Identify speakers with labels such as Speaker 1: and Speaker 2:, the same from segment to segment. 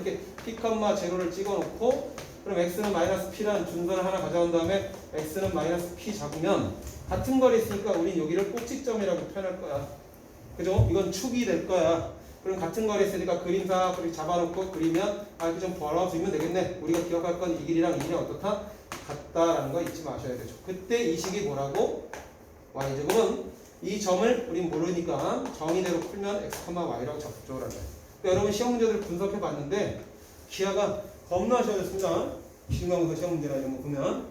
Speaker 1: 이렇게 p, 제로를 찍어놓고 그럼 x는 마이너스 p라는 준선을 하나 가져온 다음에 x는 마이너스 p 잡으면 같은 거리 있으니까 우린 여기를 꼭지점이라고 표현할 거야. 그죠? 이건 축이 될 거야. 그럼 같은 거리 있으니까 그림사 그렇게 잡아놓고 그리면 이렇게 좀 벌어주면 되겠네. 우리가 기억할 건 이 길이랑 이 길이랑 어떻다? 같다라는 거 잊지 마셔야 되죠. 그때 이 식이 뭐라고? y제곱은 이 점을 우린 모르니까 정의대로 풀면 x, y라고 적죠. 그러니까 여러분 시험 문제들 분석해 봤는데 기하가 겁나 쉬워졌습니다. 기준과목에서 시험 문제나 이런 거 보면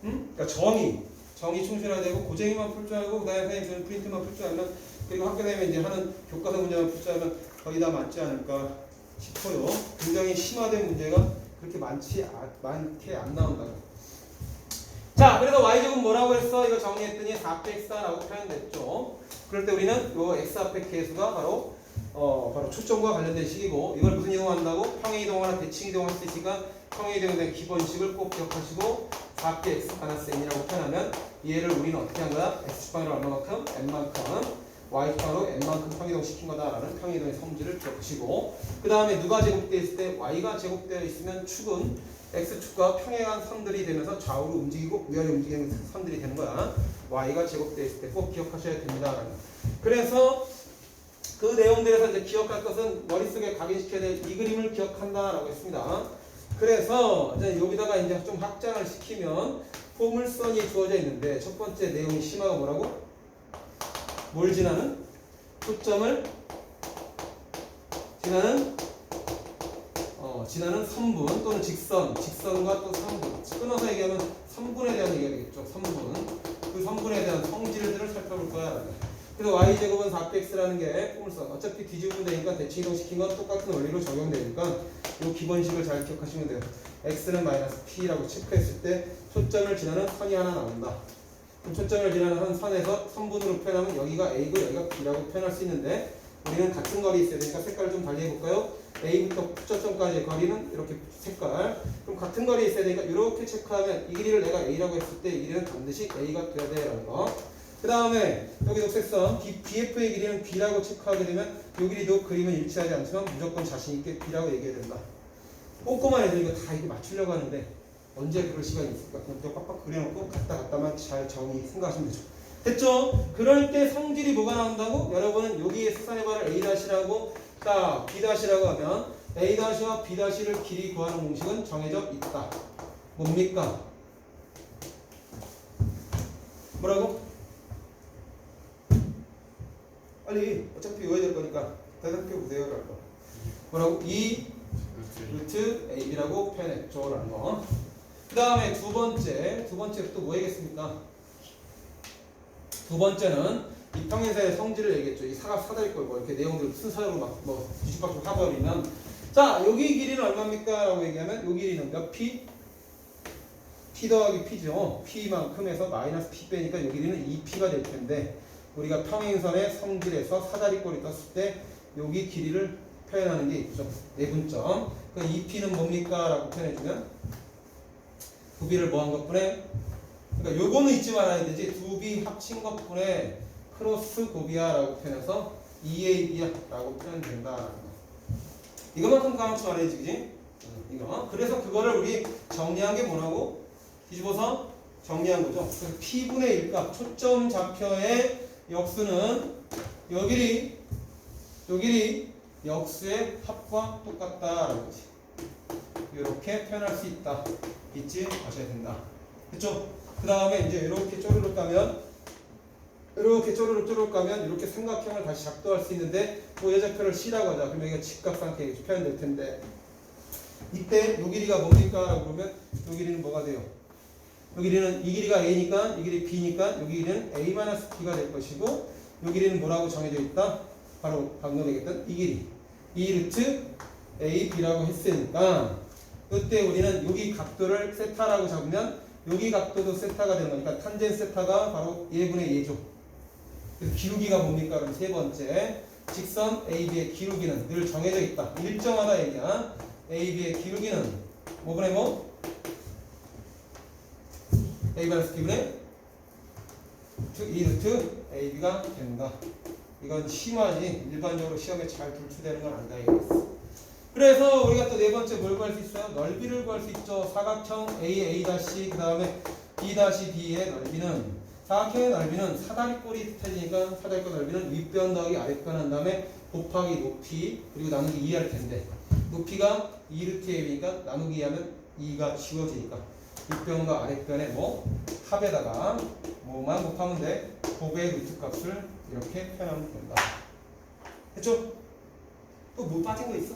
Speaker 1: 그러니까 정의 충실해야 되고 고쟁이만 풀 줄 알고 그다음에 선생님 프린트만 풀 줄 알면 그리고 학교 다니면 이제 하는 교과서 문제만 풀 줄 알면 거의 다 맞지 않을까 싶어요. 굉장히 심화된 문제가 그렇게 많게 안 나온다고. 자, 그래서 y제곱 뭐라고 했어? 이거 정리했더니 4x라고 표현됐죠. 그럴 때 우리는 요 x 앞에 계수가 바로 초점과 관련된 식이고 이걸 무슨 이동한다고? 평행 이동하거나 대칭 이동할 수 있으니까 평행 이동에 대한 기본식을 꼭 기억하시고 4개 x-n이라고 표현하면 얘를 우리는 어떻게 한 거야? x축방으로 얼마만큼? n만큼 y축방으로 n만큼 평행이동 시킨 거다라는 평행이동의 성질을 기억하시고 그 다음에 누가 제곱되어 있을 때 y가 제곱되어 있으면 축은 x축과 평행한 선들이 되면서 좌우로 움직이고 위아래 움직이는 선들이 되는 거야. y가 제곱되어 있을 때 꼭 기억하셔야 됩니다. 그래서 그 내용들에서 이제 기억할 것은 머릿속에 각인시켜야 될 이 그림을 기억한다라고 했습니다. 그래서 이제 여기다가 이제 좀 확장을 시키면 포물선이 주어져 있는데 첫 번째 내용이 심화가 뭐라고? 뭘 지나는? 초점을 지나는 선분 또는 직선과 또 선분. 끊어서 얘기하면 선분에 대한 얘기가 되겠죠. 선분. 그 선분에 대한 성질들을 살펴볼 거야. 그래서 y제곱은 4x라는 게 포물선. 어차피 뒤집으면 되니까 대칭 이동시킨 건 똑같은 원리로 적용되니까 이 기본식을 잘 기억하시면 돼요. x는 마이너스 p라고 체크했을 때 초점을 지나는 선이 하나 나온다. 그럼 초점을 지나는 한 선에서 선분으로 표현하면 여기가 a고 여기가 b라고 표현할 수 있는데 우리는 같은 거리 있어야 되니까 색깔을 좀 달리 해볼까요? A부터 초점까지의 거리는 이렇게 색깔. 그럼 같은 거리에 있어야 되니까 이렇게 체크하면 이 길이를 내가 A라고 했을 때 이 길이는 반드시 A가 돼야 돼라는 거. 그 다음에 여기 녹색선 BF의 길이는 B라고 체크하게 되면 이 길이도 그림은 일치하지 않지만 무조건 자신있게 B라고 얘기해야 된다. 꼼꼼한 애들 이거 다 이렇게 맞추려고 하는데 언제 그럴 시간이 있을까? 그냥 또 빡빡 그려놓고 갔다만 잘 정의 생각하시면 되죠. 됐죠? 그럴 때 성질이 뭐가 나온다고? 여러분은 여기에 수산해봐를 A-라고 딱 B-라고 하면 A-와 B-를 길이 구하는 공식은 정해져 있다. 뭡니까? 뭐라고? 빨리 어차피 외워야 될 거니까 대답해 보세요. 뭐라고? 2 루트 AB라고 표현했죠. 라는 거. 그 다음에 두 번째 또 뭐 얘기했습니까? 두 번째는 이 평행사의 성질을 얘기했죠. 이 사다리꼴 뭐 이렇게 내용들 순서대로 막 뒤집박죽 하버리면 자 여기 길이는 얼마입니까? 라고 얘기하면 이 길이는 몇 P? P 더하기 P죠. P만큼 해서 마이너스 P 빼니까 이 길이는 2P가 될 텐데 우리가 평행선의 성질에서 사다리꼴이 떴을 때 여기 길이를 표현하는 게 있죠. 내분점. 그 2P는 뭡니까? 라고 표현해주면 두 B를 뭐 한 것뿐에 그러니까 요거는 잊지 말아야 되지. 두 B 합친 것뿐에 크로스 고비아라고 표현해서 2AB라고 표현된다. 이거만큼 까먹지 말아야지, 그지? 이거. 그래서 그거를 우리 정리한 게 뭐라고? 뒤집어서 정리한 거죠. 그래서 P분의 1값, 초점 좌표의 역수는 요 길이 역수의 합과 똑같다라는 거지. 이렇게 표현할 수 있다. 잊지 마셔야 된다. 그쵸? 그 다음에 이제 이렇게 쪼르륵 가면 이렇게 삼각형을 다시 작도할 수 있는데 그 예좌표를 C라고 하자. 그러면 이게 직각삼각형이 표현될 텐데 이때 요 길이가 뭡니까? 라고 그러면 요 길이는 뭐가 돼요? 요 길이는 이 길이가 A니까 이 길이 B니까 요 길이는 A-B가 될 것이고 요 길이는 뭐라고 정해져 있다? 바로 방금 얘기했던 이 길이 2루트 A-B라고 했으니까 그때 우리는 여기 각도를 세타라고 잡으면 여기 각도도 세타가 되는 거니까 탄젠 세타가 바로 얘분의 얘죠. 그래서 기울기가 뭡니까? 그럼 세 번째 직선 AB의 기울기는 늘 정해져 있다. 일정하다 얘기야. AB의 기울기는 뭐분의 뭐? A-B분의 2루트 AB가 된다. 이건 심화지 일반적으로 시험에 잘 불출되는 건 아니다 이거였어. 그래서 우리가 또 네 번째 뭘 구할 수 있어요? 넓이를 구할 수 있죠. 사각형 A, 그 다음에 B-B의 넓이는 사각형의 넓이는 사다리꼴이 뜻해지니까 사다리꼴 넓이는 윗변 더하기 아랫변 한 다음에 곱하기 높이 그리고 나누기 2 할 텐데 높이가 2루트 A니까 나누기 2 하면 2가 지워지니까 윗변과 아랫변의 뭐 합에다가 뭐만 곱하면 돼. 곱의 루트 값을 이렇게 표현하면 된다. 됐죠? 또 뭐 빠진 거 있어?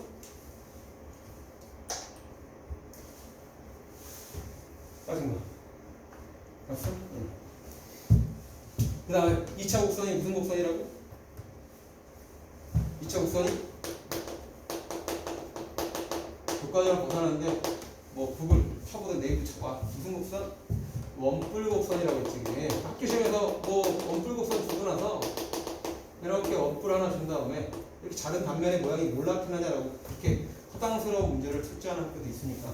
Speaker 1: 빠진 거. 봤어? 응. 그 다음에 2차 곡선이 무슨 곡선이라고? 2차 곡선이 교과서랑 계산하는데 뭐 북을 쳐보든 네이프 쳐봐. 무슨 곡선? 원뿔 곡선이라고 했지. 그게 학교 시험에서 뭐 원뿔 곡선 주고 나서 이렇게 원뿔 하나 준 다음에 이렇게 작은 단면의 모양이 뭘로 나타나냐라고 그렇게 허당스러운 문제를 출제하는 학교도 있으니까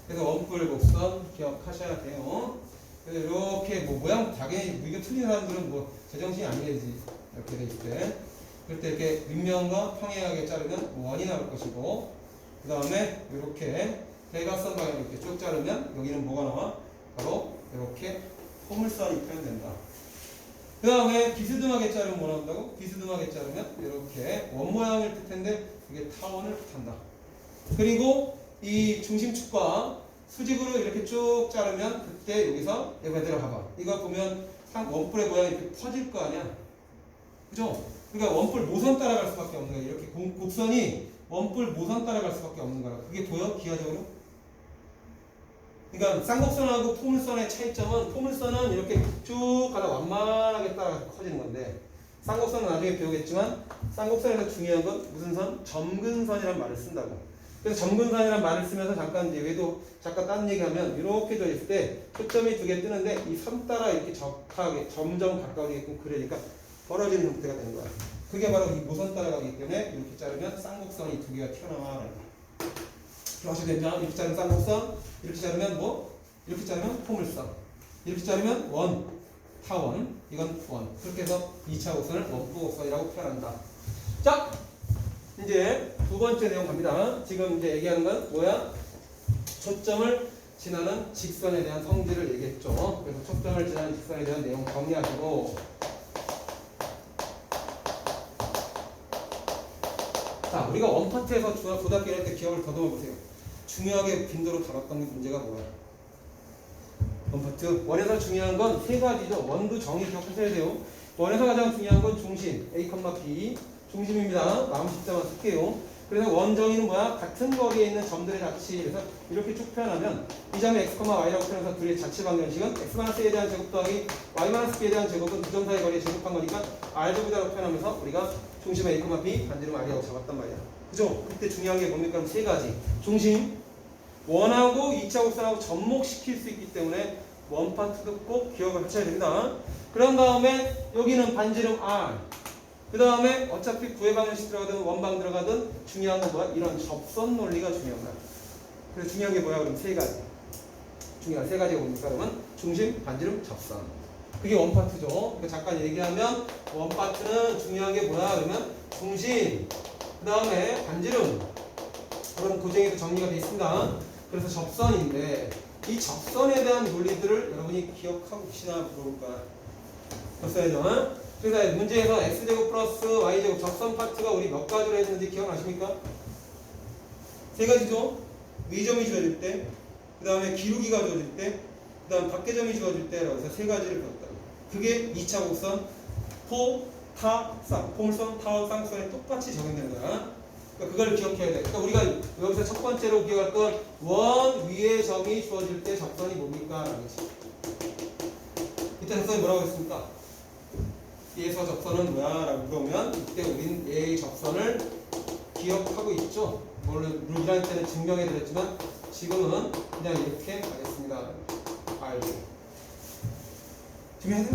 Speaker 1: 그래서 원뿔 곡선 기억하셔야 돼요. 그래서 이렇게 뭐 모양 당연히 이게 틀린 사람들은 뭐 제정신이 아니겠지. 이렇게 돼 있을 때 그럴 때 이렇게 윗면과 평행하게 자르면 원이 나올 것이고 그 다음에 이렇게 대각선 방향으로 이렇게 쭉 자르면 여기는 뭐가 나와? 바로 이렇게 포물선이 표현된다. 그 다음에 비스듬하게 자르면 뭐 나온다고? 비스듬하게 자르면 이렇게 원 모양을 뜻했는데 이게 타원을 뜻한다. 그리고 이 중심축과 수직으로 이렇게 쭉 자르면 그때 여기서 얘들아 봐봐. 이거 보면 원뿔의 모양이 이렇게 퍼질 거 아니야? 그죠? 그러니까 원뿔 모선 따라갈 수밖에 없는 거야. 이렇게 곡선이 원뿔 모선 따라갈 수밖에 없는 거야. 그게 보여? 기하적으로? 그러니까 쌍곡선하고 포물선의 차이점은 포물선은 이렇게 쭉 가다 완만하게 따라가서 커지는 건데 쌍곡선은 나중에 배우겠지만 쌍곡선에서 중요한 건 무슨 선? 점근선이라는 말을 쓴다고. 그래서 점근선이라는 말을 쓰면서 잠깐 이제 외도 잠깐 다른 얘기하면 이렇게 돼 있을 때 초점이 두 개 뜨는데 이 선 따라 이렇게 적하게 점점 가까워지게끔 그러니까 벌어지는 형태가 되는 거야. 그게 바로 이 모선 따라가기 때문에 이렇게 자르면 쌍곡선이 두 개가 튀어나와라는 거야. 이렇게 되면 이렇게 자르면 쌍곡선, 이렇게 자르면 뭐? 이렇게 자르면 포물선, 이렇게 자르면 원, 타원, 이건 원. 그렇게 해서 2차 곡선을 원부곡선이라고 표현한다. 자, 이제 두 번째 내용 갑니다. 지금 이제 얘기하는 건 뭐야? 초점을 지나는 직선에 대한 성질을 얘기했죠. 그래서 초점을 지나는 직선에 대한 내용 정리하시고 자, 우리가 원파트에서 고등학교 1년 때 기억을 더듬어 보세요. 중요하게 빈도로 다뤘던 문제가 뭐야? 원파트. 원에서 중요한 건 세 가지죠. 원도 정의 기억하셔야 돼요. 원에서 가장 중요한 건 중심, A, B, 중심입니다. 마음 십자만 쓸게요. 그래서 원 정의는 뭐야? 같은 거리에 있는 점들의 자치. 그래서 이렇게 쭉 표현하면 이 점이 x, y라고 표현해서 둘의 자치 방정식은 x-b에 대한 제곱 더하기 y-b에 대한 제곱은 두 점 사이 거리에 제곱한 거니까 r제곱이라고 표현하면서 우리가 중심 A, B 반지름 r이라고 잡았단 말이야. 그죠? 그때 중요한 게 뭡니까? 그럼 세 가지. 중심, 원하고 2차 곡선하고 접목시킬 수 있기 때문에 원파트도 꼭 기억을 하셔야 됩니다. 그런 다음에 여기는 반지름 r. 그 다음에 어차피 구의 방정식 들어가든 원방 들어가든 중요한 건 뭐야? 이런 접선 논리가 중요한 거야. 그래서 중요한 게 뭐야? 그럼 세 가지. 중요한 세 가지가 뭡니까? 그러면 중심, 반지름, 접선. 그게 원파트죠. 그러니까 잠깐 얘기하면 원파트는 중요한 게 뭐야? 그러면 중심, 그 다음에 반지름. 그런 도쟁이도 정리가 되어 있습니다. 그래서 접선인데 이 접선에 대한 논리들을 여러분이 기억하고 계시나 물어볼까? 접선이죠. 그래서 문제에서 x제곱 플러스 y제곱 접선 파트가 우리 몇 가지로 했는지 기억나십니까? 세 가지죠. 위점이 주어질 때, 그 다음에 기울기가 주어질 때, 그 다음 밖에점이 주어질 때라고 해서 세 가지를 배웠다. 그게 2차 곡선 포, 타, 쌍, 포물선, 타원, 쌍선에 똑같이 적용되는 거야. 그러니까 그걸 기억해야 돼. 그러니까 우리가 여기서 첫 번째로 기억할 건 원 위에 점이 주어질 때 접선이 뭡니까? 라고지. 이때 접선이 뭐라고 했습니까? 얘에서 접선은 뭐야? 라고 물어보면 이때 우린 얘의 접선을 기억하고 있죠. 물론 1학년 때는 증명해 드렸지만 지금은 그냥 이렇게 하겠습니다. 알고 증명해 돼?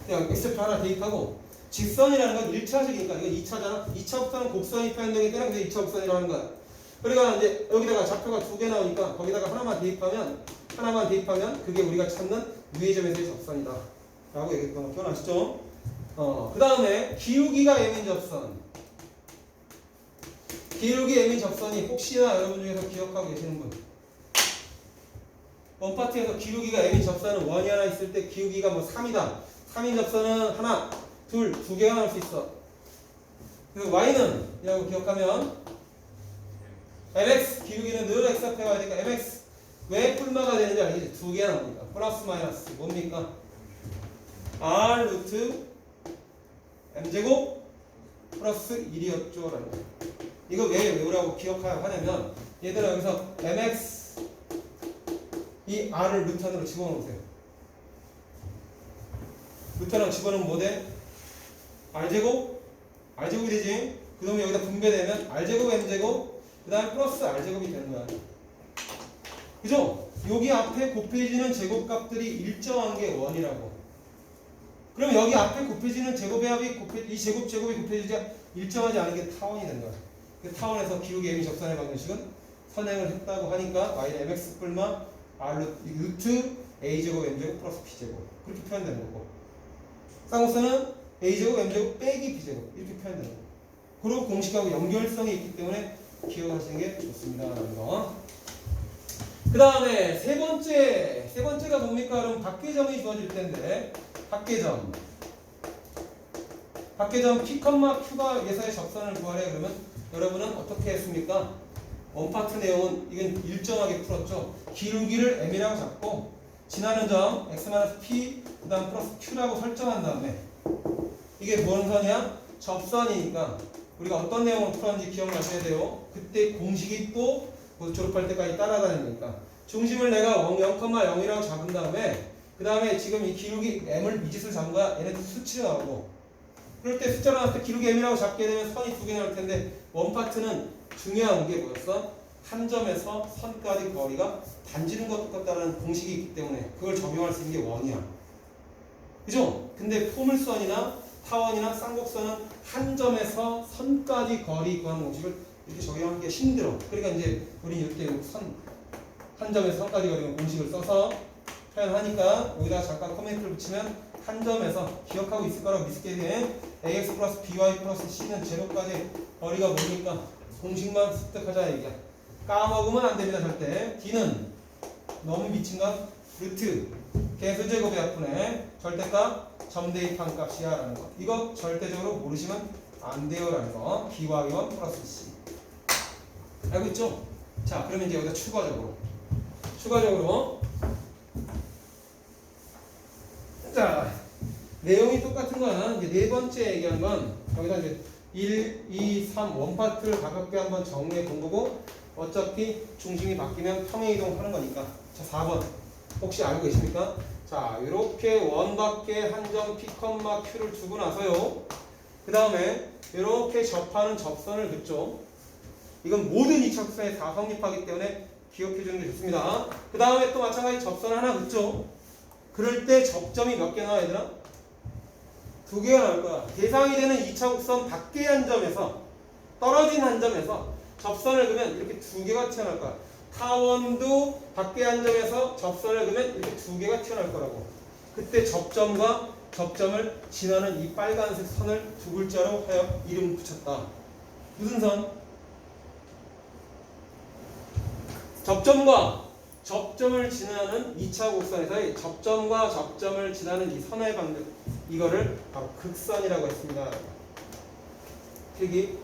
Speaker 1: 그냥 x표 하나 대입하고 직선이라는 건 1차식이니까 이건 2차잖아. 2차 곡선은 곡선이 표현되기 때문에 그래서 2차 곡선이라는 거야. 그러니까 이제 여기다가 좌표가 두 개 나오니까 거기다가 하나만 대입하면 그게 우리가 찾는 위의 점에서의 접선이다 라고 얘기했던 거 기억나시죠? 그 다음에 기울기가 m인 접선. 기울기 m인 접선이 혹시나 여러분 중에서 기억하고 계시는 분, 원파트에서 기울기가 m인 접선은 원이 하나 있을 때 기울기가 뭐 3이다. 3인 접선은 하나, 둘, 두 개가 나올 수 있어. 그래서 y는 이라고 기억하면 mx, 기울기는 늘 x 앞에 가야 되니까 mx 왜 뿔마가 되는지 알겠지? 두 개가 나옵니다. 플러스 마이너스 뭡니까? r 루트 m제곱 플러스 1이었죠 라는 거예요. 이거 왜 외우라고 기억하라고 하냐면 얘들아 여기서 mx 이 r을 루트 안으로 집어넣으세요. 루트 안으로 집어넣으면 뭐 돼? r제곱? r제곱이 되지. 그 다음에 여기다 분배되면 r제곱 m제곱 그 다음에 플러스 r제곱이 되는 거야. 그죠? 여기 앞에 곱해지는 제곱값들이 일정한 게 원이라고. 그럼 여기 앞에 곱해지는 제곱의 합이 이 제곱이 곱해지자 일정하지 않은 게 타원이 되는 거야. 그 타원에서 기울기 m이 접선의 방정식은 선행을 했다고 하니까 y는 mx 뿔마 r 루트 a제곱 m제곱 플러스 b제곱 그렇게 표현되는 거고, 쌍곡선은 a제곱 m제곱 빼기 b제곱 이렇게 표현되는 거고, 그리고 공식하고 연결성이 있기 때문에 기억하시는 게 좋습니다 라는 거. 그 다음에 세 번째가 뭡니까? 그럼 밖의점이 주어질 텐데 밖의점 p, q가 예사의 접선을 구하래. 그러면 여러분은 어떻게 했습니까? 원파트 내용은 이건 일정하게 풀었죠. 기울기를 m이라고 잡고 지나는 점 x-p 그 다음 플러스 q라고 설정한 다음에 이게 뭔 선이야? 접선이니까 우리가 어떤 내용을 풀었는지 기억나셔야 돼요. 그때 공식이 또 졸업할 때까지 따라다니니까 중심을 내가 0,0이라고 잡은 다음에 그 다음에 지금 이 기울기 m을 미짓을 잡은 거야. 얘네들 수치가 나오고 그럴 때 숫자로 나올 때 기울기 m이라고 잡게 되면 선이 두 개 나올 텐데 원파트는 중요한 게 뭐였어? 한 점에서 선까지 거리가 단지는 것 똑같다는 공식이 있기 때문에 그걸 적용할 수 있는 게 원이야. 그죠? 근데 포물선이나 타원이나 쌍곡선은 한 점에서 선까지 거리 구하는 공식을 이렇게 적용하는 게 힘들어. 그러니까 이제 우리 이때 한 점에서 선까지 거리 공식을 써서 표현하니까 여기다 잠깐 코멘트를 붙이면 한 점에서 기억하고 있을 거라고 믿게 ax 플러스 by 플러스 c는 제로까지 거리가 뭡니까? 공식만 습득하자 얘기야. 까먹으면 안 됩니다 절대. d는 너무 미친가? 루트 개수제곱의 약분의 절대값 점 대입한 값이야 라는 거. 이거 절대적으로 모르시면 안 돼요 라는 거. b와 1 플러스 c 알고 있죠? 자 그러면 이제 여기다 추가적으로 자 내용이 똑같은 거는 이제 네 번째 얘기한 건 여기다 이제 1, 2, 3 원파트를 가볍게 한번 정리해 본 거고 어차피 중심이 바뀌면 평행이동 하는 거니까. 자 4번 혹시 알고 계십니까? 자 이렇게 원밖에 한 점 p, q를 주고 나서요 그 다음에 이렇게 접하는 접선을 긋죠. 이건 모든 이차국선에 다 성립하기 때문에 기억해 주는 게 좋습니다. 그 다음에 또 마찬가지 접선을 하나 긋죠. 그럴 때 접점이 몇 개 나와 얘들아? 두 개가 나올 거야. 대상이 되는 2차 곡선 밖의 한 점에서 떨어진 한 점에서 접선을 그으면 이렇게 두 개가 튀어나올 거야. 타원도 밖의 한 점에서 접선을 그으면 이렇게 두 개가 튀어나올 거라고. 그때 접점과 접점을 지나는 이 빨간색 선을 두 글자로 하여 이름 붙였다. 무슨 선? 접점과 접점을 지나는 2차 곡선에서의 접점과 접점을 지나는 이 선의 방정, 이거를 바로 극선이라고 했습니다. 필기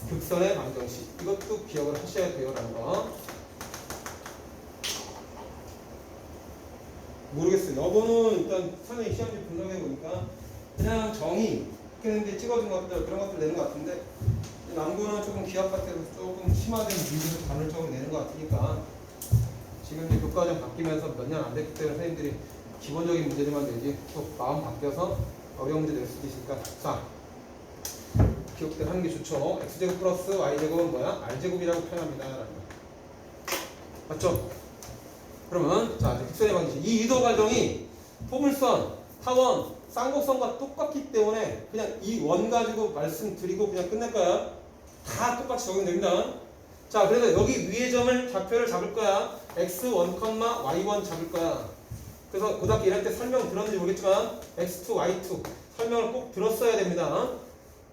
Speaker 1: 극선의 방정식. 이것도 기억을 하셔야 돼요 라는 거. 모르겠어요. 여보는 일단 선생님 시험지 분석해 보니까 그냥 정의 했는데 찍어준 것들 그런 것들 내는 것 같은데 남구는 조금 기억 같아서 조금 심화된 문제를 단을적으로 내는 것 같으니까 지금 이제 교과정 바뀌면서 몇 년 안 됐기 때문에 선생님들이 기본적인 문제들만 내지 또 마음 바뀌어서 어려운 문제 낼 수도 있으니까 자 기억들 하는 게 좋죠. x제곱 플러스 y제곱은 뭐야? r제곱이라고 표현합니다. 맞죠? 그러면 자 극선의 방정식 이 이도 과정이 포물선, 타원, 쌍곡선과 똑같기 때문에 그냥 이 원 가지고 말씀드리고 그냥 끝낼 거야. 다 똑같이 적용됩니다. 자 그래서 여기 위의 점을 좌표를 잡을 거야. x1, y1 잡을 거야. 그래서 고등학교 1학 때 설명 들었는지 모르겠지만 x2, y2 설명을 꼭 들었어야 됩니다.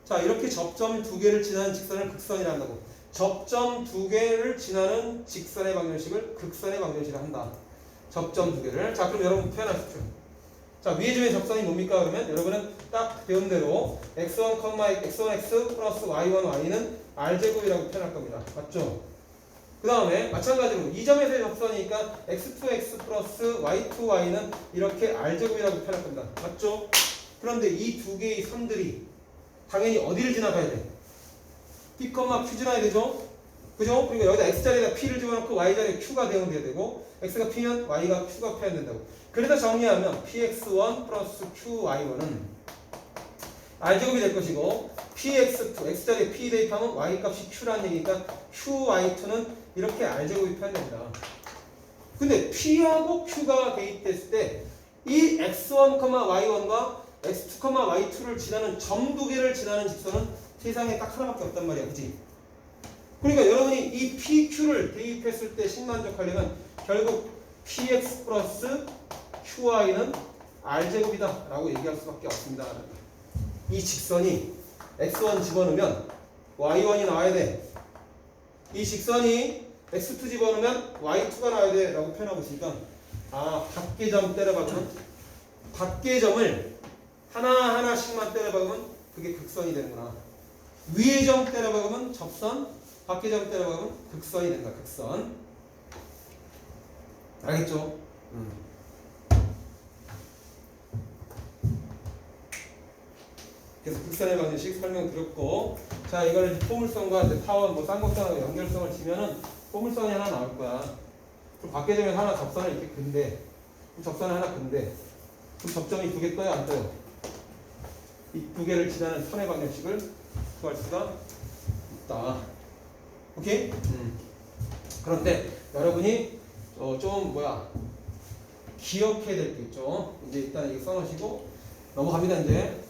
Speaker 1: 자, 이렇게 접점 두 개를 지나는 직선을 극선이라 한다고. 접점 두 개를 지나는 직선의 방정식을 극선의 방정식이라 한다. 접점 두 개를. 자, 그럼 여러분 표현하십시오. 자, 위에 점의 접선이 뭡니까? 그러면 여러분은 딱 배운 대로 x1, x1x 플러스 y1, y는 r제곱이라고 표현할 겁니다. 맞죠? 그 다음에 마찬가지로 이 점에서의 접선이니까 x2x 플러스 y2y는 이렇게 r제곱이라고 표현할 겁니다. 맞죠? 그런데 이 두 개의 선들이 당연히 어디를 지나가야 돼? P, Q 지나야 되죠? 그죠? 그러니까 여기다 x자리에다 p를 집어넣고 y자리에 q가 대응돼야 되고 x가 p면 y가 q가 표현된다고. 그래서 정리하면 px1 플러스 qy1은 r제곱이 될 것이고 px2, x자리에 p 대입하면 y값이 q라는 얘기니까 qy2는 이렇게 r제곱이 표현됩니다. 근데 p하고 q가 대입됐을 때 이 x1, y1과 x2, y2를 지나는 점 두 개를 지나는 직선은 세상에 딱 하나밖에 없단 말이야. 그치? 그러니까 여러분이 이 PQ를 대입했을 때 식만족하려면 결국 PX 플러스 QY는 R제곱이다 라고 얘기할 수밖에 없습니다. 이 직선이 X1 집어넣으면 Y1이 나와야 돼. 이 직선이 X2 집어넣으면 Y2가 나와야 돼 라고 표현하고 있으니까 아, 밖의 점 때려박으면 밖의 점을 하나하나씩만 때려박으면 그게 극선이 되는구나. 위의 점 때려박으면 접선, 밖의 점 때려박으면 극선이 된다. 극선. 알겠죠? 그래서 극선의 방정식 설명드렸고, 자, 이걸 포물선과 이제 타원, 뭐 쌍곡선하고 연결성을 지면은 포물선이 하나 나올 거야. 그럼 밖의 점에 하나 접선을 이렇게 근대. 그럼 접선을 하나 근대. 그럼 접점이 두 개 떠요, 안 떠요? 이 두 개를 지나는 선의 방정식을 구할 수가 있다. 오케이? 그런데 여러분이 좀 기억해야 될 게 있죠. 이제 일단 이거 써놓으시고 넘어갑니다. 이제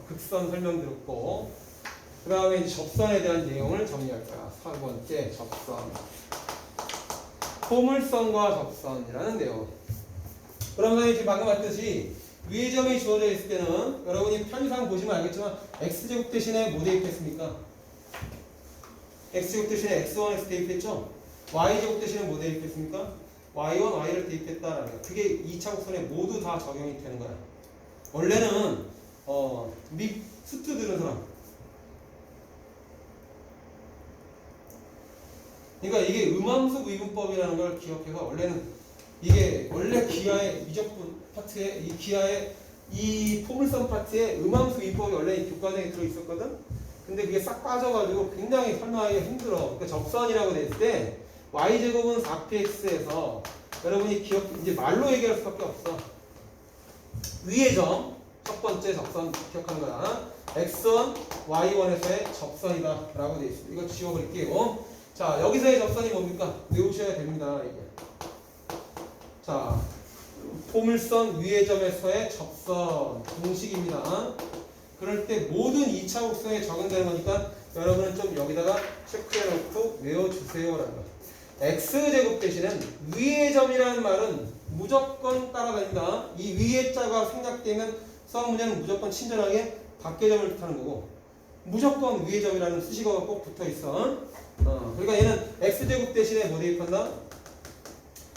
Speaker 1: 극선 설명드렸고 그 다음에 이제 접선에 대한 내용을 정리할 거야. 4번째 접선. 포물선과 접선이라는 내용. 그럼 선생님 지금 방금 했듯이 위의 점이 주어져 있을 때는 여러분이 편의상 보시면 알겠지만 x제곱 대신에 뭐 대입했습니까? x제곱 대신에 x1x 대입했죠? y제곱 대신에 뭐 대입했습니까? y1, y를 대입했다라는 거야. 그게 2차 곡선에 모두 다 적용이 되는 거야. 원래는 수트 들은 사람. 그러니까 이게 음함수 미분법이라는 걸 기억해서 이게 원래 기하의 미적분 파트에 이 기하의 이 포물선 파트에 음함수 미분법이 원래 교과정에 들어 있었거든. 근데 그게 싹 빠져가지고 굉장히 설명하기가 힘들어. 그러니까 접선이라고 냈을 때 y제곱은 4px에서 여러분이 이제 말로 얘기할 수밖에 없어. 위의 점 첫 번째 접선 기억하는 거야. x1, y1에서의 접선이다 라고 되어 있습니다. 이거 지워버릴게요. 자, 여기서의 접선이 뭡니까? 외우셔야 됩니다. 이게. 자, 포물선 위의 점에서의 접선 공식입니다. 그럴 때 모든 2차 곡선에 적용되는 거니까 여러분은 좀 여기다가 체크해 놓고 외워주세요라는 거. x제곱 대신은 위의 점이라는 말은 무조건 따라다닌다. 이 위의 자가 생략되면 수학 문제는 무조건 친절하게 밖의 점을 뜻하는 거고 무조건 위의 점이라는 수식어가 꼭 붙어 있어. 그러니까 얘는 x제곱 대신에 뭐 대입한다?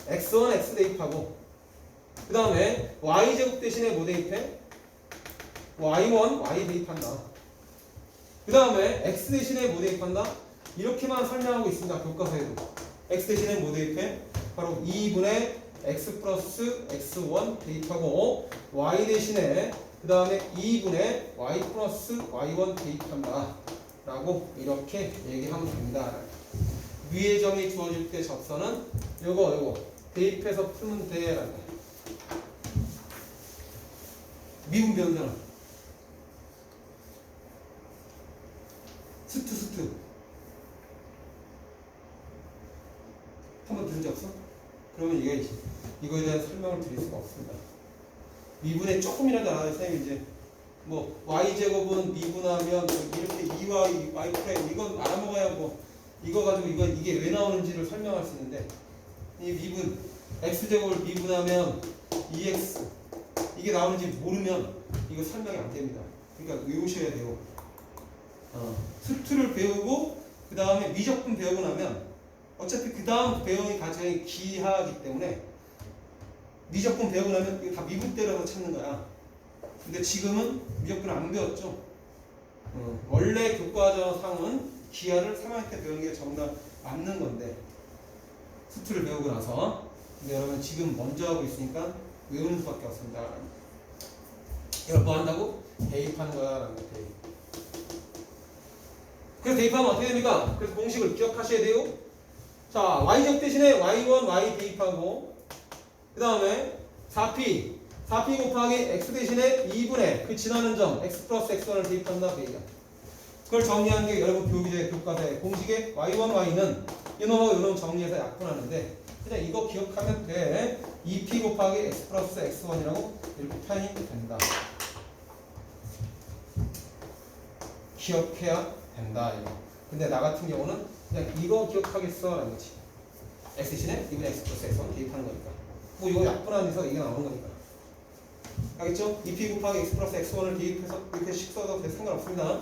Speaker 1: x1, x 대입하고 그 다음에 y제곱 대신에 뭐 대입해? y1, y 대입한다. 그 다음에 x 대신에 뭐 대입한다? 이렇게만 설명하고 있습니다. 교과서에도. x 대신에 뭐 대입해? 바로 2분의 x 플러스 x1 대입하고 y 대신에 그 다음에 2분의 y 플러스 y1 대입한다. 라고 이렇게 얘기하면 됩니다. 위의 점이 주어질 때 접선은 요거 대입해서 풀면 돼. 라는 미분 배우잖아. 스트 한번 들은 적 없어? 그러면 이거에 대한 설명을 드릴 수가 없습니다. 미분에 조금이라도 알아야 선생님 이제 뭐 y제곱은 미분하면 이렇게 2y, y 프라임 이건 알아먹어야 뭐 이거 가지고 이게 왜 나오는지를 설명할 수 있는데 이 미분 x제곱을 미분하면 2x 이게 나오는지 모르면 이거 설명이 안 됩니다. 그러니까 외우셔야 돼요. 수투를 배우고 그 다음에 미적분 배우고 나면 어차피 그 다음 배우는 과정이 기하기 때문에 미적분 배우고 나면 이거 다 미분 때려서 찾는 거야. 근데 지금은 미적분을 안 배웠죠. 원래 교과서상은 기하를 3학년 때 배우는 게 정답 맞는 건데 수투를 배우고 나서. 근데 여러분 지금 먼저 하고 있으니까 외우는 수밖에 없습니다. 이걸 뭐 한다고? 대입하는 거야라는 거. 대입. 그래서 대입하면 어떻게 됩니까? 그래서 공식을 기억하셔야 돼요. 자, y제곱 대신에 y1, y 대입하고 그 다음에 4p 곱하기 x 대신에 2분의 그 지나는 점 x 플러스 x1을 대입한다. 베이야. 그걸 정리한 게 여러분 교육이제 교과서의 공식에 y1, y는 이놈하고 이놈 정리해서 약분하는데 그냥 이거 기억하면 돼. 2p 곱하기 x 플러스 x1이라고 이렇게 표현이 된다. 기억해야 된다. 이거. 근데 나 같은 경우는 그냥 이거 기억하겠어 라는 거지. x 대신에 2분의 x 플러스 x1 대입하는 거니까. 뭐 이거 약분하면서 이게 나오는 거니까. 알겠죠? 2p 곱하기 x 플러스 x1을 대입해서 이렇게 식 써도 상관없습니다.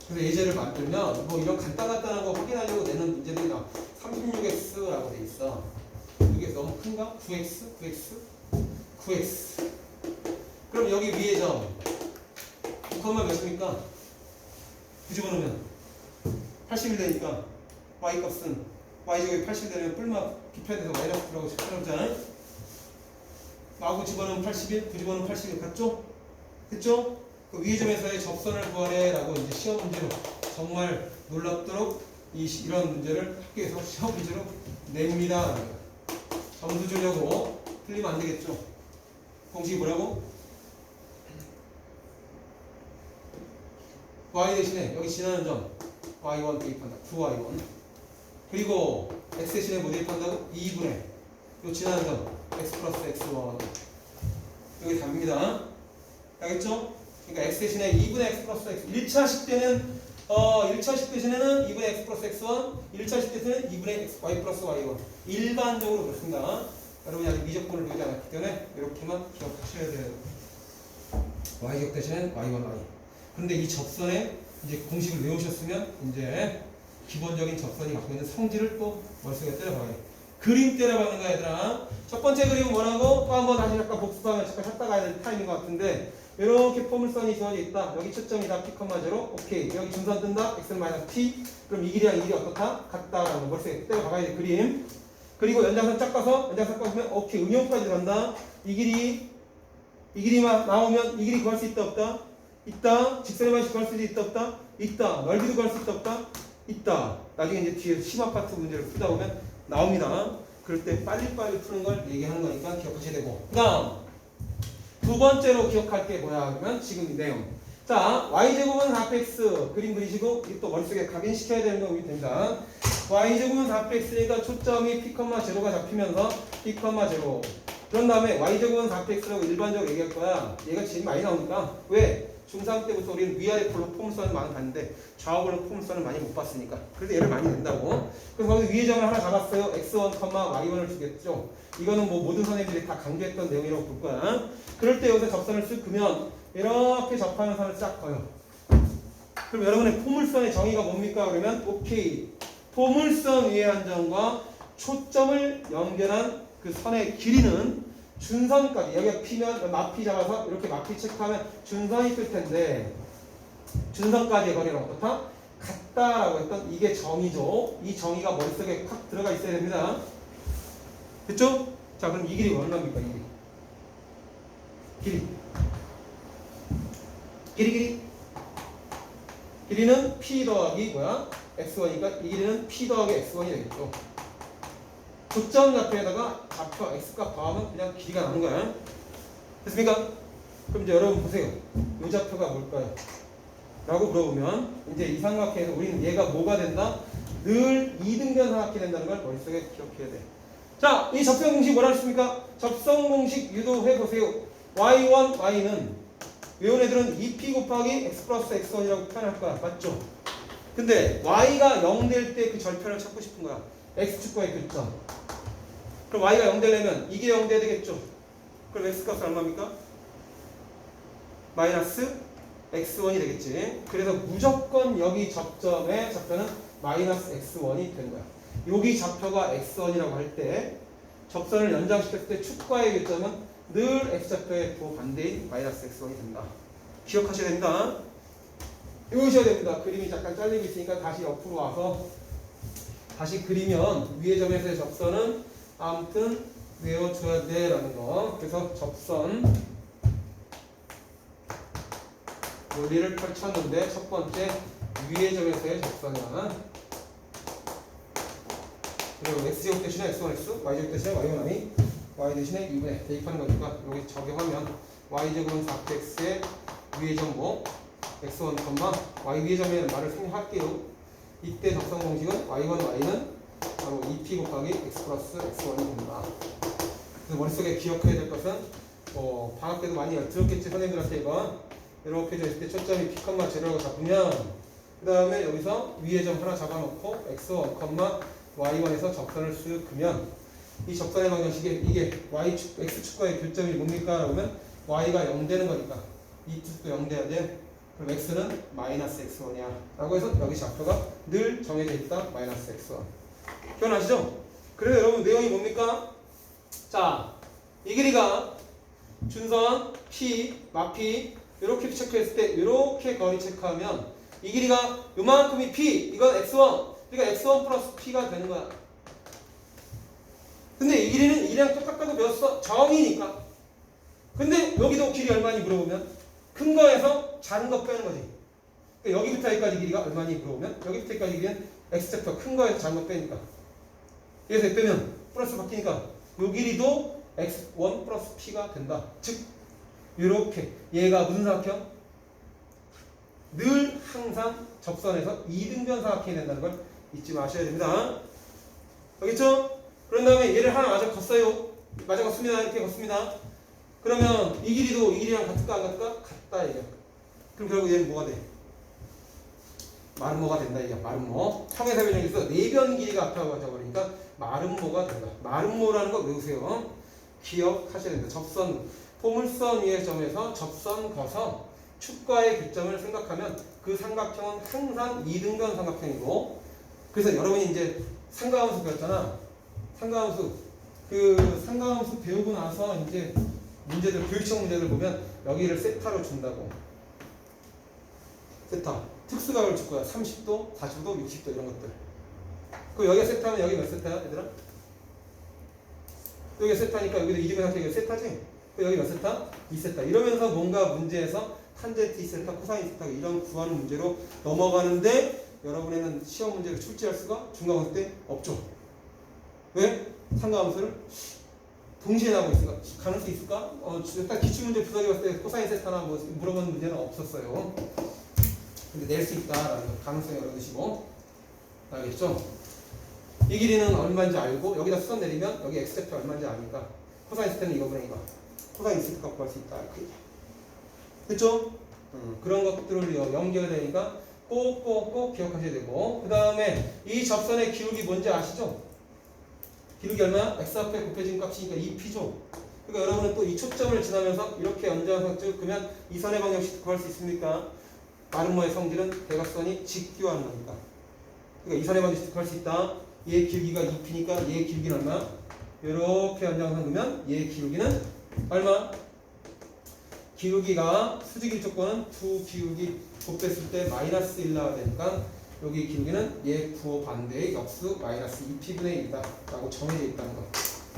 Speaker 1: 그래서 예제를 만들면 뭐 이런 간단한 거 확인하려고 내는 문제들이 36x라고 돼 있어. 이게 너무 큰가? 9x. 그럼 여기 위에 점 9만 몇입니까? 뒤집어놓으면 80이 되니까 y 값은 y제곱이 80 되면 뿔마 비편에서 마이너스 라고 집어넣잖아요. 마구 집어넣으면 81, 뒤집어넣으면 81 같죠? 그쵸? 그 위의 점에서의 접선을 구하래 라고 이제 시험 문제로 정말 놀랍도록 이런 문제를 학교에서 시험 문제로 냅니다. 점수 주려고 틀리면 안 되겠죠. 공식이 뭐라고? y 대신에 여기 지나는 점 y1 대입한다. 9y1 그리고 x 대신에 뭐 대입한다고? 2분의 요 지나는 점 x 플러스 x1 여기 답입니다. 알겠죠? 그러니까 x 대신에 2분의 x 플러스 x 1차식 때는 1차식 대신에는 2분의 x 플러스 x1 1차식 대신에는 2분의 x, y 플러스 y1 일반적으로 그렇습니다. 여러분이 아직 미적분을 배우지 않았기 때문에 이렇게만 기억하셔야 돼요. y제곱 대신에 y1, y 그런데 이 접선에 이제 공식을 외우셨으면 이제 기본적인 접선이 갖고 있는 성질을 또 머릿속에 때려박아야 돼. 그림 때려박는 거야 얘들아. 첫 번째 그림은 뭐라고? 또 한번 다시 잠깐 복습하면 잠깐 찾다 가야 될 타임인 것 같은데 이렇게 포물선이 지어져 있다. 여기 초점이다. p, 0 오케이. 여기 중선 뜬다. x는 마이너스 t. 그럼 이 길이랑 이 길이 어떻다? 같다라는 거 머릿속에 때려박아야 돼. 그림. 그리고 연장선 쫙 가서 연장선 꺼주면 오케이. 응용까지 간다. 이 길이만 나오면 이 길이 구할 수 있다 없다? 있다. 직선의 방식 구할 수 있다 없다? 있다. 넓이도 구할 수 있다 없다? 있다. 나중에 이제 뒤에 심화 파트 문제를 풀다 보면 나옵니다. 그럴 때 빨리빨리 푸는 걸 얘기하는 거니까 기억하셔야 되고. 그 다음 두 번째로 기억할 게 뭐야 그러면 지금 이 내용. 자, y제곱은 4x 그림 그리시고 또 머릿속에 각인시켜야 되는 거 됩니다. y제곱은 4x니까 초점이 p, 0가 잡히면서 p, 0 그런 다음에 y제곱은 4x라고 일반적으로 얘기할 거야. 얘가 제일 많이 나오니까. 왜? 중3 때부터 우리는 위아래 폴로 포물선을 많이 봤는데 좌우로 포물선을 많이 못 봤으니까. 그래서 얘를 많이 낸다고. 그래서 거기 위의 점을 하나 잡았어요. x1, y1을 주겠죠. 이거는 뭐 모든 선생님들이 다 강조했던 내용이라고 볼 거야. 그럴 때 여기서 접선을 쓱 그면 이렇게 접하는 선을 쫙 그어요. 그럼 여러분의 포물선의 정의가 뭡니까? 그러면 오케이. 포물선 위의 한 점과 초점을 연결한 그 선의 길이는 준선까지 여기가 P면 마피 잡아서 이렇게 마피 체크하면 준선이 있을 텐데 준선까지의 거리는 어떻다? 같다라고 했던 이게 정의죠. 이 정의가 머릿속에 확 들어가 있어야 됩니다. 됐죠? 자 그럼 이 길이 얼마입니까? 이 길이 길이는 P 더하기 뭐야? X1이니까 이 길이는 P 더하기 X1이 되겠죠. 조점 좌표에다가 좌표 x값 더하면 그냥 길이가 나는 거야. 됐습니까? 그럼 이제 여러분 보세요. 이 좌표가 뭘까요? 라고 물어보면 이제 이 삼각형에서 우리는 얘가 뭐가 된다? 늘 이등변 삼각형이 된다는 걸 머릿속에 기억해야 돼. 자, 이 접선 공식 뭐라 했습니까? 접선 공식 유도해 보세요. y1, y는 외운 애들은 2p 곱하기 x 플러스 x1이라고 표현할 거야. 맞죠? 근데 y가 0 될 때 그 절편을 찾고 싶은 거야. x축과의 교점. 그럼 y가 0 되려면 이게 0 돼야 되겠죠. 그럼 x값은 얼마입니까? 마이너스 x1이 되겠지. 그래서 무조건 여기 접점의 좌표는 마이너스 x1이 되는 거야. 여기 좌표가 x1이라고 할 때 접선을 연장시켰을 때 축과의 교점은 늘 x좌표의 부호반대인 마이너스 x1이 된다. 기억하셔야 됩니다. 외우셔야 됩니다. 그림이 잠깐 잘리고 있으니까 다시 옆으로 와서 다시 그리면 위의 점에서의 접선은 아무튼 외워줘야 돼라는 거. 그래서 접선 논리를 펼쳤는데 첫 번째 위의 점에서의 접선은 그리고 x제곱 대신에 x1x, y제곱 대신에 y1y, y 대신에 2분의 대입하는 거니까 여기 적용하면 y제곱은 4x의 위의 점고 x1, y 위의 점에 말을 생략할게요. 이때 접선 공식은 y1, y는 바로 2p 곱하기 x 플러스 x1이 됩니다. 그래서 머릿속에 기억해야 될 것은 방학 때도 많이 들었겠지. 선생님들한테 이거 이렇게 돼 있을 때 초점이 p, 제로라고 잡으면 그 다음에 여기서 위의 점 하나 잡아놓고 x1, y1에서 접선을 쓱 그면 이 접선의 방정식에 이게 x축과의 교점이 뭡니까? 그러면 y가 0 되는 거니까 이 뜻도 0 돼야 돼. 그럼 x는 마이너스 x1이야 라고 해서 여기 좌표가 늘 정해져 있다. 마이너스 x1. 기억나시죠? 그래서 여러분 내용이 뭡니까? 자, 이 길이가 준선 p, 마p 이렇게 체크했을 때 이렇게 거리 체크하면 이 길이가 요만큼이 p, 이건 x1, 그러니까 x1 플러스 p가 되는 거야. 근데 이 길이는 이랑 똑같다고 배웠어. 정이니까. 근데 여기도 길이 얼마니 물어보면 큰 거에서 작은 거 빼는 거지. 그러니까 여기부터 여기까지 길이가 얼마니 물어보면 여기부터 여기까지 길이는 x제곱 큰 거에서 작은 거 빼니까. 여기서 빼면 플러스 바뀌니까 요 길이도 x1 플러스 p가 된다. 즉 이렇게 얘가 무슨 삼각형? 늘 항상 접선에서 이등변 삼각형이 된다는 걸 잊지 마셔야 됩니다. 알겠죠? 그런 다음에 얘를 하나 마저 걷어요. 마저 걷습니다. 이렇게 걷습니다. 그러면 이 길이도 이 길이랑 같을까 안 같을까? 같다 얘기야. 그럼 결국 얘는 뭐가 돼? 마름모가 된다 얘기야. 마름모. 평행 변형에서 내변 길이가 앞에 와져 버리니까 마름모가 된다. 마름모라는 거 외우세요. 기억하셔야 된다. 접선 포물선 위의 점에서 접선 거서 축과의 교점을 생각하면 그 삼각형은 항상 이등변 삼각형이고, 그래서 여러분이 이제 상가함수 배웠잖아. 상가함수. 그 상가함수 배우고 나서 이제 문제들, 교육청 문제들 보면 여기를 세타로 준다고. 세타. 특수각을 줄 거야. 30도, 40도, 60도 이런 것들. 그 여기가 세타면 여기 몇 세타야, 얘들아? 여기가 세타니까 여기도 이등변 삼각형이 세타지? 여기 몇 세타? 2세타. 이러면서 뭔가 문제에서 탄젠트 2세타, 코사인 2세타 이런 구하는 문제로 넘어가는데 여러분에는 시험 문제를 출제할 수가 중간고사 때 없죠. 왜? 상가함수를 동시에 나오고 있을까? 가능성이 있을까? 일단 기출문제 부서기 봤을 때 코사인 세타나 뭐 물어보는 문제는 없었어요. 근데 낼 수 있다라는 가능성이 열어두시고, 알겠죠? 이 길이는 얼마인지 알고 여기다 수선 내리면 여기 x제곱이 얼마인지 아니까 코사인 세타는 이거분의 이거. 코사인 세타 구할 수 있다. 그렇죠? 그런 것들을 연결되니까 꼭 기억하셔야 되고, 그 다음에 이 접선의 기울기 뭔지 아시죠? 기울기 얼마야? x 앞에 곱해진 값이니까 2p죠. 그러니까 여러분은 또 이 초점을 지나면서 이렇게 연장선 쭉 그러면 이 선의 방정식 구할 수 있습니까? 마름모의 성질은 대각선이 직교하는 거니까. 그러니까 이 선의 방정식 구할 수 있다. 얘 길기가 2p니까 얘 길기는 얼마? 이렇게 연장선 그러면 얘 길기는 얼마? 기울기가 수직일 조건은 두 기울기 곱했을 때 마이너스 1 나와야 되니까 여기 기울기는 얘 부호 반대의 역수 마이너스 2p분의 1이다 라고 정해져 있다는 거.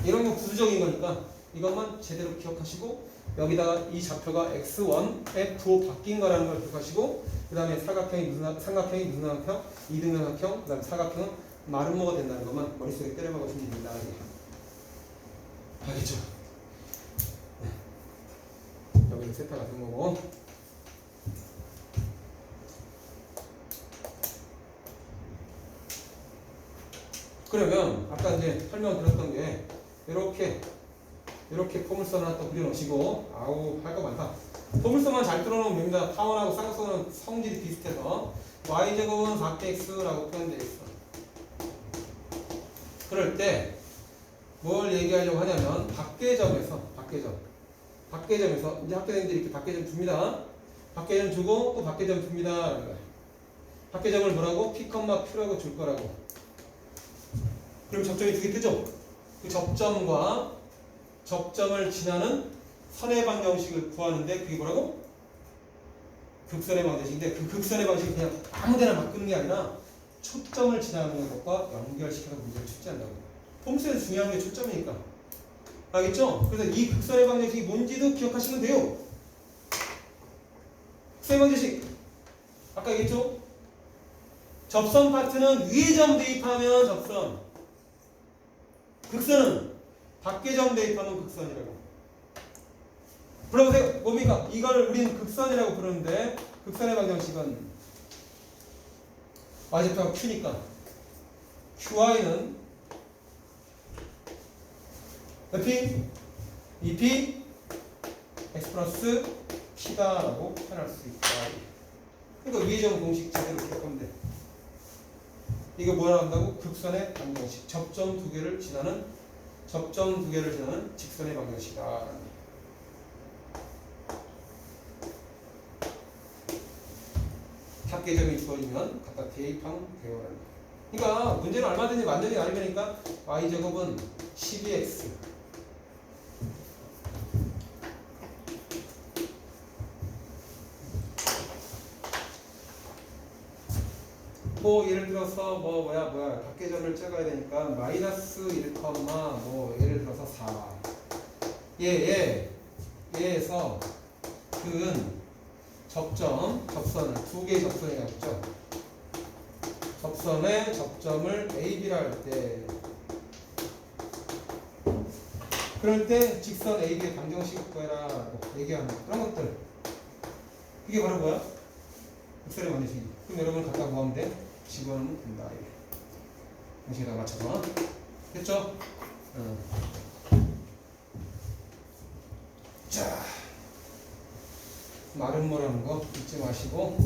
Speaker 1: 이런 건 부수적인 거니까 이것만 제대로 기억하시고, 여기다가 이 좌표가 x1의 부호 바뀐 거라는 걸 기억하시고, 그 다음에 삼각형이 무슨 삼각형? 이등변 삼각형, 그 다음에 사각형은 마름모가 된다는 것만 머릿속에 때려박으시면 됩니다. 알겠죠? 여기는 세타 같은 거고. 그러면 아까 이제 설명드렸던 게 이렇게 포물선 하나 또 그려놓으시고, 아우 할 거 많다. 포물선만 잘 뚫어놓으면 됩니다. 타원하고 쌍쌍은 성질이 비슷해서 y제곱은 4x라고 표현되어 있어. 그럴 때 뭘 얘기하려고 하냐면 밖의 점에서 이제 학교생들이 이렇게 밖의 점 줍니다. 밖에 점 주고 또 밖에 점 줍니다. 라는 거야. 밖에 점을 뭐라고? P, Q라고 줄 거라고. 그럼 접점이 두 개 뜨죠? 그 접점과 접점을 지나는 선의 방정식을 구하는데 그게 뭐라고? 극선의 방정식인데 그 극선의 방식이 그냥 아무데나 막 끄는 게 아니라 초점을 지나가는 것과 연결시켜서 문제를 출제한다고. 폼수에서 중요한 게 초점이니까. 알겠죠? 그래서 이 극선의 방정식이 뭔지도 기억하시면 돼요. 극선의 방정식 아까 얘기했죠? 접선 파트는 위에 점 대입하면 접선, 극선은 밖에 점 대입하면 극선이라고. 불러보세요. 뭡니까? 이걸 우리는 극선이라고 부르는데 극선의 방정식은 y좌표가 q니까 qy는 p, 2p, x 플러스 p다라고 표현할 수 있다. 그러니까 위에 점 공식 제대로 기억하면 돼. 이거 뭐라 한다고? 극선의 방정식. 접점 두 개를 지나는 직선의 방정식이다. 합계점이 주어지면 갖다 대입하면 돼요. 그러니까 문제는 얼마든지 완전히 알려니까 y제곱은 12x 뭐 예를 들어서 뭐야 합계점을 찍어야 되니까 마이너스 1, 뭐 예를 들어서 4 얘에서 근 접선을 두 개의 접선이 있죠. 접선의 접점을 A, B라 할 때 그럴 때 직선 A, B의 방정식을 구해라 라고 얘기하는 그런 것들. 이게 바로 뭐야? 극선의 방정식. 그럼 여러분 갖다 뭐 하면 돼? 집어넣으면 된다. 이게 방식에다 맞춰서 됐죠? 자, 마름모라는 거 잊지 마시고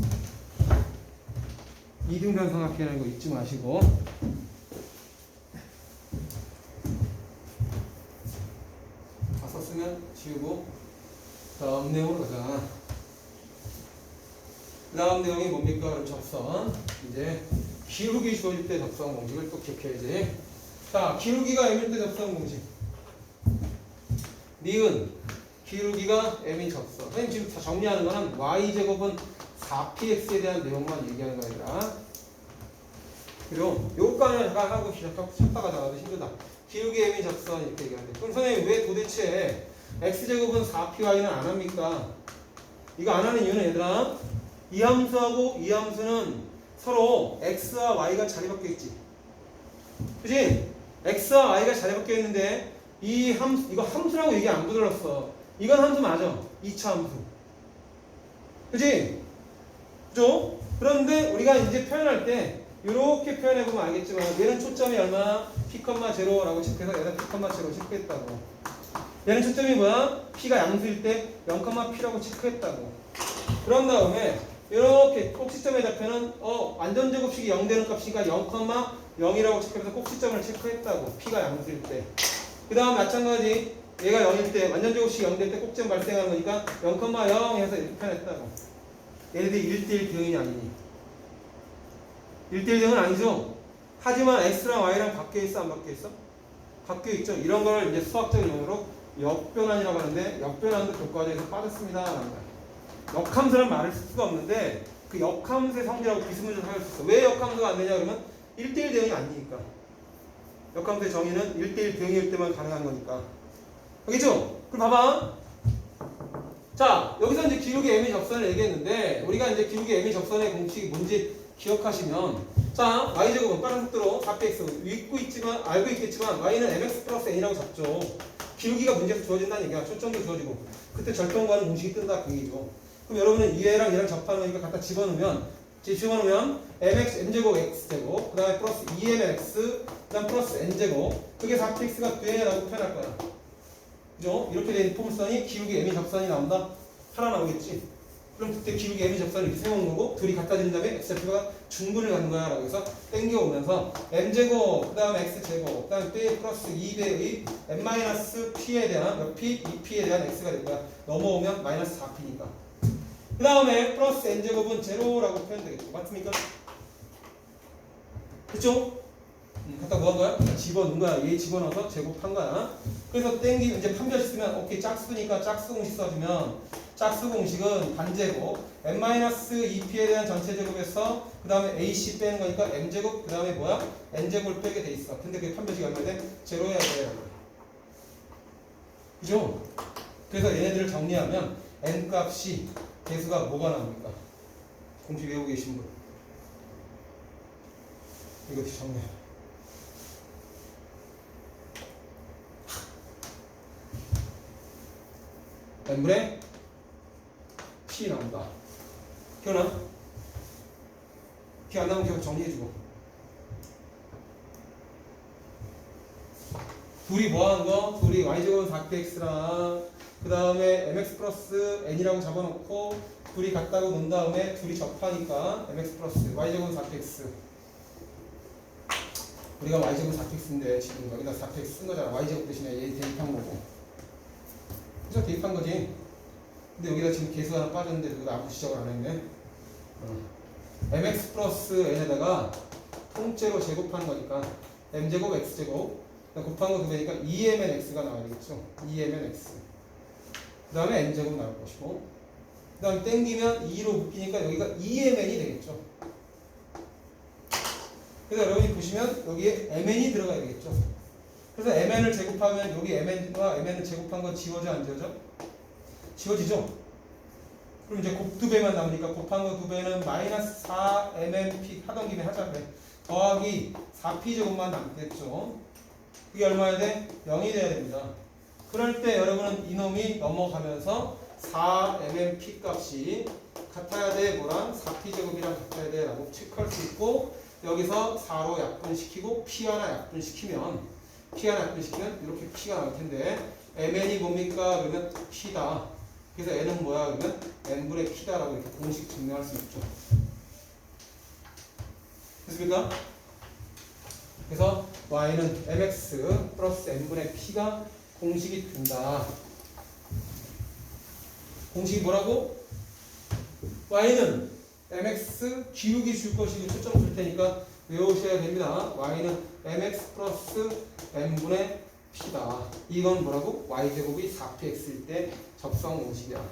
Speaker 1: 이등변 삼각형이라는 거 잊지 마시고 다 썼으면 지우고 다음 내용으로 가자. 다음 내용이 뭡니까? 그럼 접선. 이제 기울기 주어질 때 접선 공식을 또 기억해야지. 자, 기울기가 m일 때 접선 공식. 니은 기울기가 m인 접선. 선생님 지금 다 정리하는 거는 y제곱은 4px에 대한 내용만 얘기하는 거 아니라 그리고 요거까지 잠깐 하고 쉬었다가 나가도 힘들다. 기울기 m인 접선 이렇게 얘기하는데 그럼 선생님 왜 도대체 x제곱은 4py는 안 합니까? 이거 안 하는 이유는 얘들아 이 함수하고 이 함수는 서로 x와 y가 자리 바뀌어 있지. 그치? x와 y가 자리 바뀌어 있는데 이 함수, 이거 함수라고 얘기 안 부들렀어. 이건 함수 맞아. 2차 함수. 그치? 그죠? 그런데 우리가 이제 표현할 때 이렇게 표현해보면 알겠지만 얘는 초점이 얼마나? p,0라고 체크해서 얘는 p,0 체크했다고. 얘는 초점이 뭐야? p가 양수일 때 0,p라고 체크했다고. 그런 다음에 이렇게 꼭지점의 좌표는 완전제곱식이 0 되는 값이니까 0,0이라고 체크해서 꼭지점을 체크했다고. p가 양수일 때. 그 다음 마찬가지 얘가 0일 때 완전제곱식이 0 될 때 꼭지점 발생하는 거니까 0,0 해서 이렇게 표현했다고. 얘네들이 1대1 대응이 아니니. 1대1 대응은 아니죠. 하지만 x랑 y랑 바뀌어 있어 안 바뀌어 있어? 바뀌어 있죠. 이런 걸 이제 수학적 용어로 역변환이라고 하는데 역변환도 교과서에서 빠졌습니다. 역함수란 말을 쓸 수가 없는데 그 역함수의 성질하고 비스무리를 사용할 수 있어. 왜 역함수가 안 되냐 그러면 1대1 대응이 아니니까. 역함수의 정의는 1대1 대응일 때만 가능한 거니까. 알겠죠? 그럼 봐봐. 자, 여기서 이제 기울기 m의 접선을 얘기했는데 우리가 이제 기울기 m의 접선의 공식이 뭔지 기억하시면 자, y제곱은 빠른 속도로 4px 알고 있겠지만 y는 mx 플러스 n이라고 잡죠. 기울기가 문제에서 주어진다는 얘기야. 초점도 주어지고 그때 절동과는 공식이 뜬다 그 얘기죠. 그럼 여러분은 얘랑 접하는 거니까 갖다 집어넣으면 mx m제곱 x제곱 그 다음에 플러스 2mx 그 다음 플러스 n제곱 그게 4px가 돼라고 표현할 거야. 그죠? 이렇게 된 폼선이 기울기 m이 접선이 나온다? 하나 나오겠지? 그럼 그때 기울기 m이 접선을 이렇게 세우는 거고 둘이 갖다 준 다음에 x좌표가 중근을 갖는 거야 라고 해서 땡겨오면서 m제곱 그 다음에 x제곱 그 다음에 p 플러스 2배의 m-p에 대한 몇 p? 2p에 대한 x가 될 거야. 넘어오면 마이너스 4p니까 그 다음에 플러스 n제곱은 제로라고 표현되겠죠. 맞습니까? 그쵸? 갖다 뭐 한 거야? 집어넣은 거야. 얘 집어넣어서 제곱한 거야. 그래서 땡기 이제 판별식 쓰면 오케이 짝수니까 짝수 공식 써주면 짝수 공식은 반제곱 n-2p에 대한 전체 제곱에서 그 다음에 ac 빼는 거니까 m제곱 그 다음에 뭐야? n제곱을 빼게 돼 있어. 근데 그 판별식이 얼마 돼? 제로여야 돼. 그죠? 그래서 얘네들을 정리하면 n 값이 개수가 뭐가 나옵니까? 공식 외우고 계신 분 이거 정리해. n분의 p 나온다. 기억나? 기억 안 나면 계속 정리해주고. 둘이 뭐 하는 거? 둘이 y제곱은 4px랑 그 다음에 mx 플러스 n이라고 잡아놓고 둘이 같다고 놓은 다음에 둘이 접하니까 mx 플러스 y제곱은 4px. 우리가 y제곱은 4px인데 지금 여기다 4px 쓴 거잖아. y제곱 대신에 얘 대입한 거고. 그죠? 대입한 거지. 근데 여기다 지금 개수 하나 빠졌는데 누가 아무 지적을 안 했네. mx 플러스 n에다가 통째로 제곱한 거니까 m제곱 x제곱 곱한 거 2배니까 2mn x가 나와야 되겠죠. 2mn x. 그 다음에 n제곱 나올 것이고 그 다음에 땡기면 2로 묶이니까 여기가 2mn이 되겠죠. 그래서 여러분이 보시면 여기에 mn이 들어가야 되겠죠. 그래서 mn을 제곱하면 여기 mn과 mn을 제곱한 건 지워져 안 지워져? 지워지죠? 그럼 이제 곱 2배만 남으니까 곱한 거 2배는 마이너스 4mmp 하던 김에 하자 그래. 더하기 4p 제곱만 남겠죠. 그게 얼마야 돼? 0이 돼야 됩니다. 그럴 때 여러분은 이놈이 넘어가면서 4mmp 값이 같아야 돼 뭐랑 4p 제곱이랑 같아야 돼 라고 체크할 수 있고 여기서 4로 약분시키고 p 하나 약분시키면 이렇게 p가 나올 텐데 mn이 뭡니까? 그러면 p다. 그래서 n은 뭐야? 그러면 n분의 p다라고 이렇게 공식 증명할 수 있죠. 됐습니까? 그래서 y는 mx 플러스 n분의 p가 공식이 된다. 공식이 뭐라고? y는 mx 기울기 줄 것이고 초점 줄 테니까 외우셔야 됩니다. y는 mx 플러스 n분의 p다. 이건 뭐라고? y제곱이 4px일 때 접성 공식이야.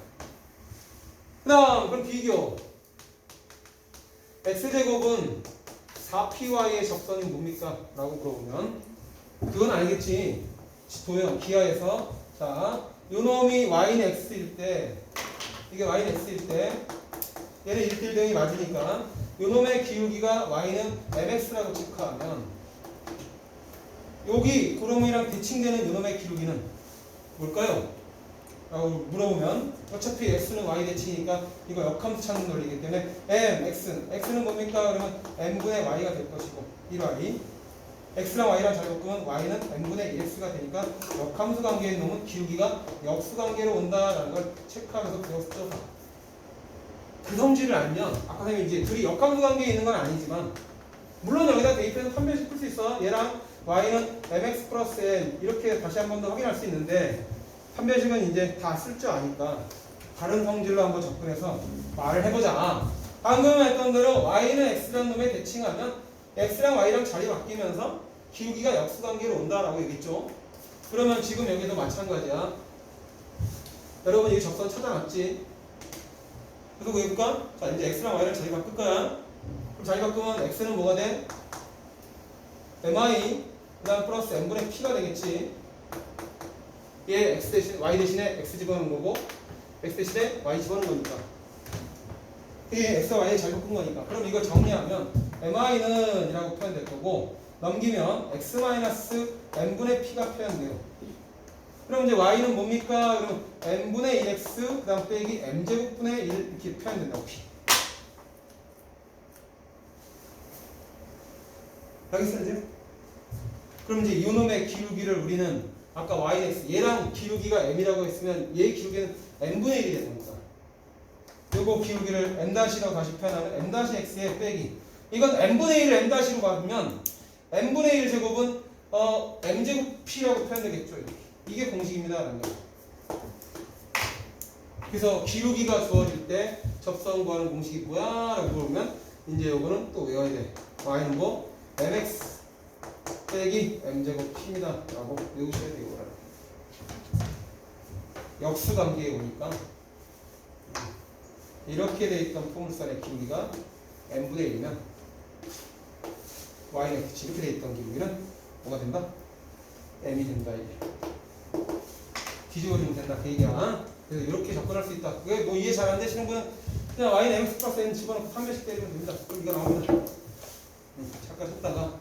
Speaker 1: 그 다음 그럼 비교. x제곱은 4py의 접선이 뭡니까? 라고 물어보면 그건 알겠지. 도형 기하에서 자 요놈이 y는 x일 때 이게 y는 x일 때 얘는 1대1 등이 맞으니까 요놈의 기울기가 y는 mx라고 체크하면 여기 구름이랑 대칭되는 요놈의 기울기는 뭘까요? 라고 물어보면 어차피 x는 y 대칭이니까 이거 역함수 찾는 논리이기 때문에 x는 뭡니까? 그러면 n분의 y가 될 것이고 1y x랑 y랑 잘 바꾸면 y는 n분의 1x가 되니까 역함수 관계인 놈은 기울기가 역수 관계로 온다라는 걸 체크하면서 배웠죠. 그 성질을 알면 아까 선생님이 이제 둘이 역함수 관계에 있는 건 아니지만 물론 여기다 대입해서 판별식 풀 수 있어. 얘랑 y는 mx 플러스 n 이렇게 다시 한 번 더 확인할 수 있는데 판별식은 이제 다 쓸 줄 아니까 다른 성질로 한번 접근해서 말을 해보자. 방금 했던 대로 y는 x라는 놈에 대칭하면 x랑 y랑 자리 바뀌면서 기울기가 역수관계로 온다라고 얘기했죠. 그러면 지금 여기도 마찬가지야. 여러분 여기 접선 찾아놨지? 그래서 뭐 해볼까? 자 이제 x랑 y랑 자리 바꿀 거야. 그럼 자리 바꾸면 x는 뭐가 돼? mi 그 다음 플러스 n분의 p가 되겠지. 얘 x 대신 y 대신에 x 집어넣은 거고 x 대신에 y 집어넣은 거니까 이게 x와 y에 잘 바꾼 거니까. 그럼 이걸 정리하면 mi는 이라고 표현될 거고 넘기면 x-n분의 p가 표현돼요. 그럼 이제 y는 뭡니까? 그럼 n분의 1x 그 다음 빼기 m제곱분의 1 이렇게 표현된다고. p 알겠어 이제? 그럼 이제 이놈의 기울기를 우리는 아까 yx 얘랑 기울기가 m이라고 했으면 얘 기울기는 n분의 1이 되는 겁니다. 요거 기울기를 m-라고 다시 표현하면 m-x의 빼기 이건 n분의 1을 m-로 가면 n분의 1 제곱은 m제곱 p라고 표현되겠죠. 이게 공식입니다. 라는 거. 그래서 기울기가 주어질 때 접선 구하는 공식이 뭐야? 라고 물으면 이제 요거는 또 외워야 돼. y는 뭐? mx 빼기 m제곱 p입니다 라고 외우셔야 돼요. 역수관계에 오니까 이렇게 돼 있던 포물선의 기울기가 n분의 1이면 y는 x 이렇게 돼 있던 기울기는 뭐가 된다? m이 된다 이게. 뒤집어주면 된다 그 얘기야. 그래서 이렇게 접근할 수 있다. 그게 뭐 이해 잘 안 되시는 분은 그냥 y는 mx 플러스 n 집어넣고 3배씩 때리면 됩니다. 여기가 나옵니다. 잠깐 했다가